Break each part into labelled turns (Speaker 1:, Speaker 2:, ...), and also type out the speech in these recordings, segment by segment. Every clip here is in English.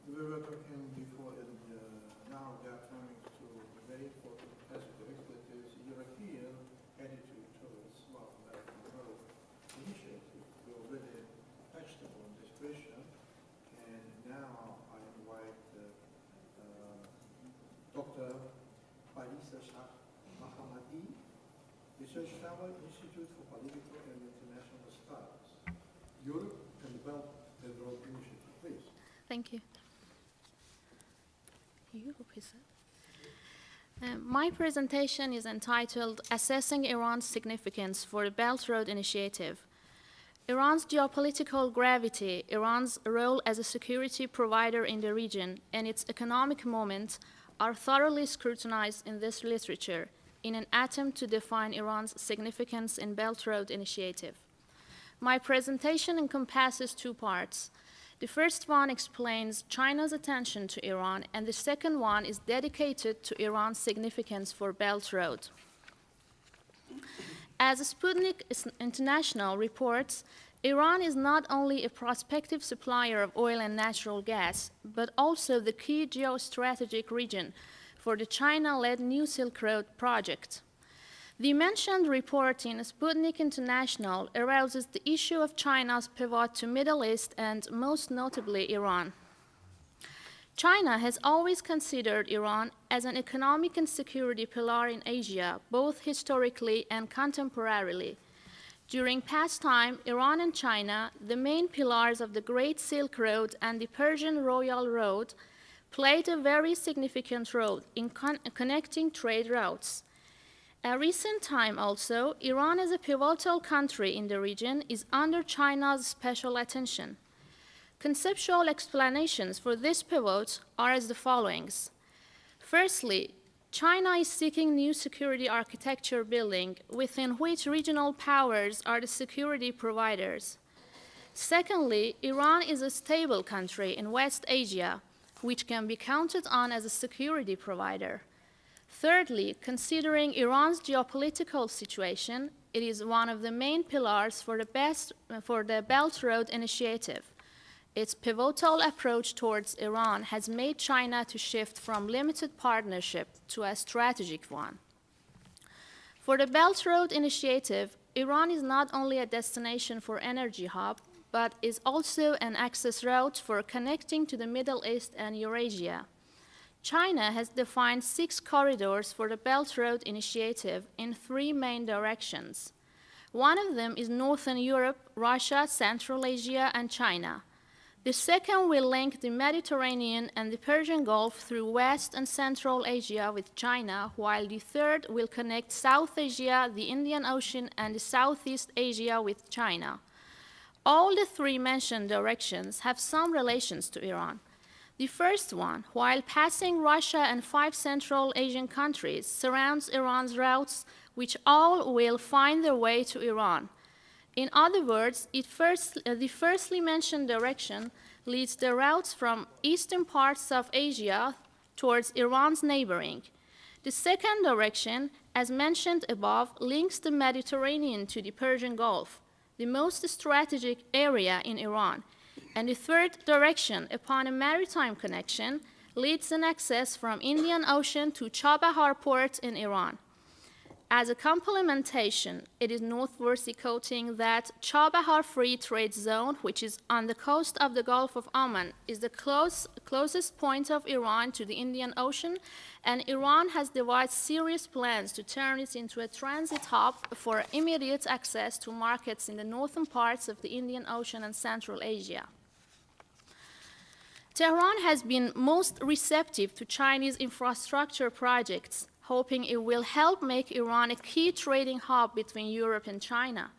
Speaker 1: We were talking before, and now they are coming to a very important aspect, that is European attitude towards South American growth initiative. We already touched upon this question, and now I invite Dr. Parisa Shah, Mohammadi, Research Fellow, Institute for Political and International Studies, Europe and Belt and Road Initiative. Please.
Speaker 2: Thank you. My presentation is entitled Assessing Iran's Significance for the Belt Road Initiative. Iran's geopolitical gravity, Iran's role as a security provider in the region, and its economic moment are thoroughly scrutinized in this literature in an attempt to define Iran's significance in Belt Road Initiative. My presentation encompasses two parts. The first one explains China's attention to Iran, and the second one is dedicated to Iran's significance for Belt Road. As Sputnik International reports, Iran is not only a prospective supplier of oil and natural gas, but also the key geostrategic region for the China-led New Silk Road project. The mentioned report in Sputnik International arouses the issue of China's pivot to Middle East and most notably Iran. China has always considered Iran as an economic and security pillar in Asia, both historically and contemporarily. During past time, Iran and China, the main pillars of the Great Silk Road and the Persian Royal Road, played a very significant role in connecting trade routes. A recent time also, Iran as a pivotal country in the region is under China's special attention. Conceptual explanations for this pivot are as the followings. Firstly, China is seeking new security architecture building within which regional powers are the security providers. Secondly, Iran is a stable country in West Asia, which can be counted on as a security provider. Thirdly, considering Iran's geopolitical situation, it is one of the main pillars for the Belt Road Initiative. Its pivotal approach towards Iran has made China to shift from limited partnership to a strategic one. For the Belt Road Initiative, Iran is not only a destination for energy hub, but is also an access route for connecting to the Middle East and Eurasia. China has defined 6 corridors for the Belt Road Initiative in 3 main directions. One of them is Northern Europe, Russia, Central Asia, and China. The second will link the Mediterranean and the Persian Gulf through West and Central Asia with China, while the third will connect South Asia, the Indian Ocean, and the Southeast Asia with China. All the 3 mentioned directions have some relations to Iran. The first one, while passing Russia and 5 Central Asian countries, surrounds Iran's routes, which all will find their way to Iran. In other words, the firstly mentioned direction leads the routes from eastern parts of Asia towards Iran's neighboring. The second direction, as mentioned above, links the Mediterranean to the Persian Gulf, the most strategic area in Iran. And the third direction, upon a maritime connection, leads an access from Indian Ocean to Chabahar port in Iran. As a complementation, it is noteworthy quoting that Chabahar Free Trade Zone, which is on the coast of the Gulf of Oman, is the closest point of Iran to the Indian Ocean, and Iran has devised serious plans to turn it into a transit hub for immediate access to markets in the northern parts of the Indian Ocean and Central Asia. Tehran has been most receptive to Chinese infrastructure projects, hoping it will help make Iran a key trading hub between Europe and China.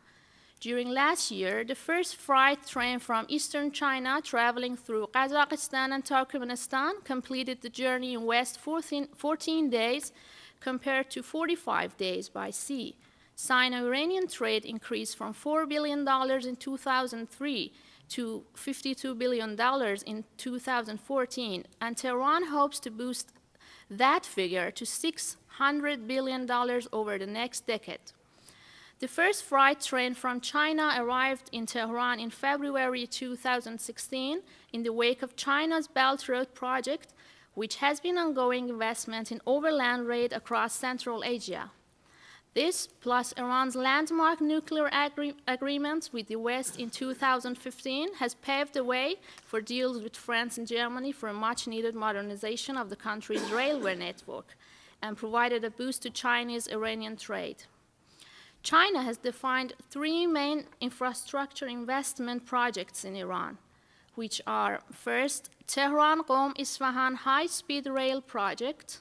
Speaker 2: During last year, the first freight train from eastern China traveling through Kazakhstan and Turkmenistan completed the journey in west 14 days compared to 45 days by sea. Sino-Iranian trade increased from $4 billion in 2003 to $52 billion in 2014, and Tehran hopes to boost that figure to $600 billion over the next decade. The first freight train from China arrived in Tehran in February 2016 in the wake of China's Belt Road project, which has been ongoing investment in overland trade across Central Asia. This, plus Iran's landmark nuclear agreement with the West in 2015, has paved the way for deals with France and Germany for a much-needed modernization of the country's railway network and provided a boost to Chinese-Iranian trade. China has defined three main infrastructure investment projects in Iran, which are, first, Tehran-Qom-Isfahan high-speed rail project,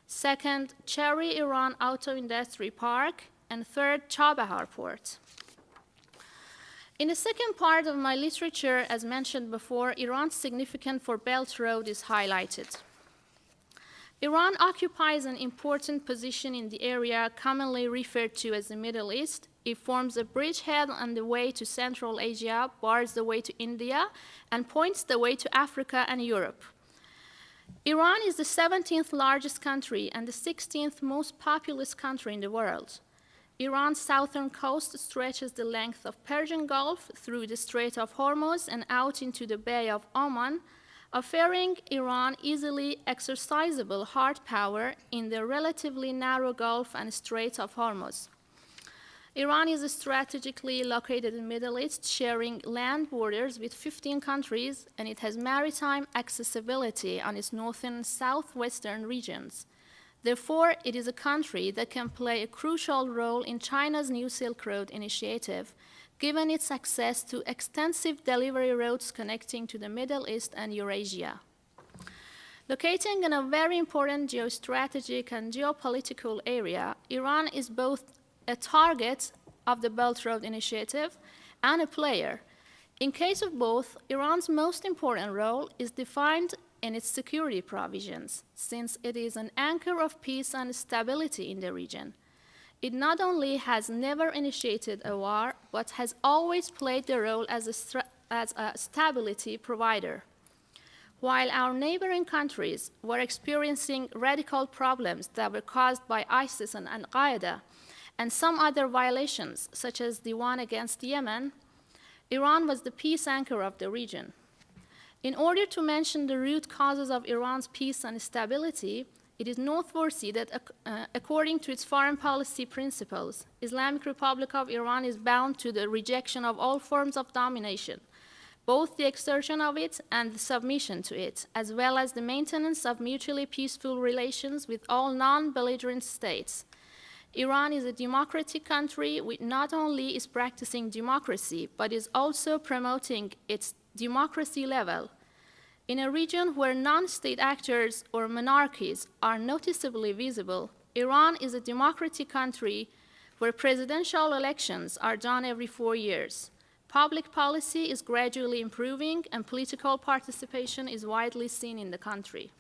Speaker 2: second, Cherry Iran Auto Industry Park, and third, Chabahar Port. In the second part of my literature, as mentioned before, Iran's significance for Belt Road is highlighted. Iran occupies an important position in the area commonly referred to as the Middle East. It forms a bridgehead on the way to Central Asia, bars the way to India, and points the way to Africa and Europe. Iran is the 17th largest country and the 16th most populous country in the world. Iran's southern coast stretches the length of Persian Gulf through the Strait of Hormuz and out into the Bay of Oman, offering Iran easily exercisable hard power in the relatively narrow Gulf and Strait of Hormuz. Iran is strategically located in the Middle East, sharing land borders with 15 countries, and it has maritime accessibility on its northern and southwestern regions. Therefore, it is a country that can play a crucial role in China's New Silk Road initiative, given its access to extensive delivery routes connecting to the Middle East and Eurasia. Locating in a very important geostrategic and geopolitical area, Iran is both a target of the Belt Road Initiative and a player. In case of both, Iran's most important role is defined in its security provisions, since it is an anchor of peace and stability in the region. It not only has never initiated a war, but has always played the role as a stability provider. While our neighboring countries were experiencing radical problems that were caused by ISIS and Al-Qaeda, and some other violations, such as the one against Yemen, Iran was the peace anchor of the region. In order to mention the root causes of Iran's peace and stability, it is noteworthy that according to its foreign policy principles, Islamic Republic of Iran is bound to the rejection of all forms of domination, both the exertion of it and the submission to it, as well as the maintenance of mutually peaceful relations with all non-belligerent states. Iran is a democratic country which not only is practicing democracy, but is also promoting its democracy level. In a region where non-state actors or monarchies are noticeably visible, Iran is a democratic country where presidential elections are done every 4 years. Public policy is gradually improving and political participation is widely seen in the country.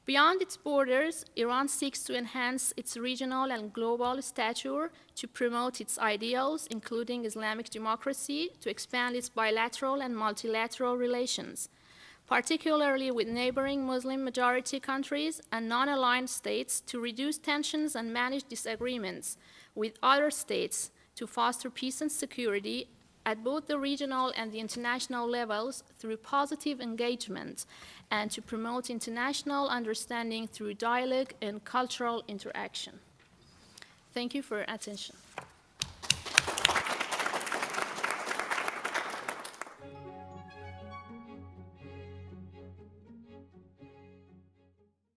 Speaker 2: Beyond its borders, Iran seeks to enhance its regional and global stature, to promote its ideals, including Islamic democracy, to expand its bilateral and multilateral relations, particularly with neighboring Muslim-majority countries and non-aligned states, to reduce tensions and manage disagreements with other states, to foster peace and security at both the regional and the international levels through positive engagement, and to promote international understanding through dialogue and cultural interaction. Thank you for your attention.